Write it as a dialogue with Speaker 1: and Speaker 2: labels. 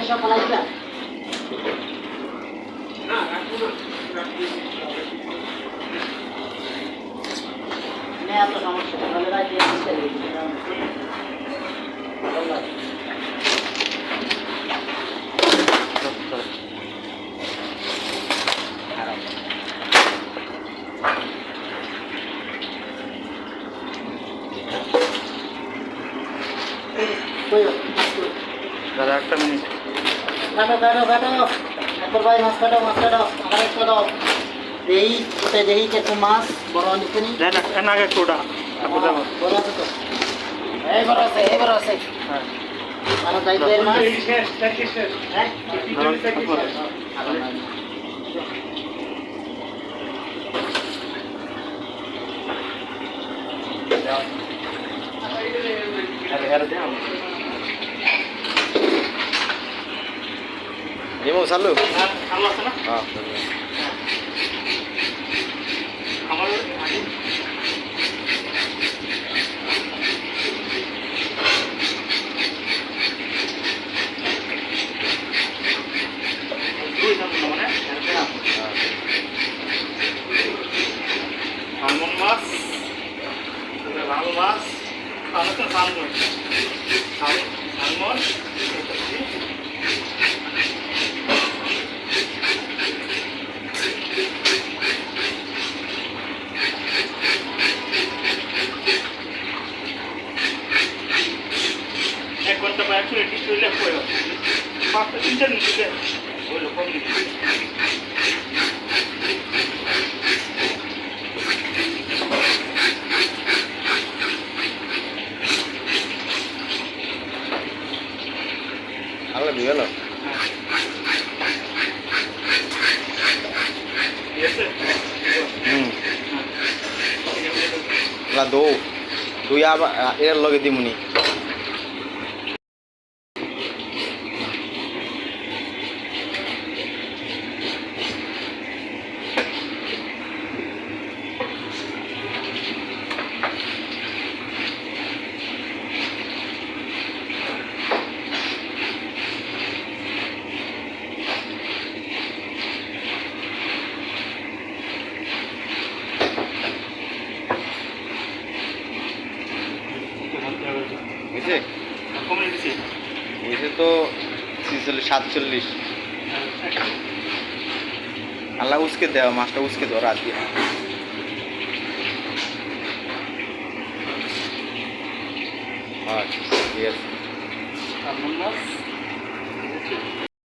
Speaker 1: সব পালাইবা
Speaker 2: না রাখবো না
Speaker 1: এত সমস্যা তাহলে রাখি
Speaker 2: দাদা একটা মিনিট
Speaker 1: একবার ভাই মাছ কাটাও আমার একটা দাও দেই ওটা দেই একটু মাছ বড় নিচে
Speaker 2: দেন আগে কোটা
Speaker 1: বড় আছে তো এবার আছে
Speaker 2: হ্যাঁ
Speaker 1: মানে দাইতের মাছ
Speaker 2: শেষ
Speaker 1: হ্যাঁ
Speaker 3: Nemo salu.
Speaker 2: ভালো আছে না
Speaker 3: Ah.
Speaker 2: আমার সালমন মাছ ভালো মাছ তাহলে তো সালমন এক ঘন্টা বা 100 এটি চলে পড়ে পাঁচটা তিনটা নিচে ওই লোক
Speaker 3: Ala biar lah. Lah do ya air lagi di muni. বুঝছে বুঝছে তো 47 আল্লাহ উসকে দেওয়া মাছটা উসকে দেওয়া রাত দিয়ে ঠিক আছে
Speaker 2: সালমন মাছ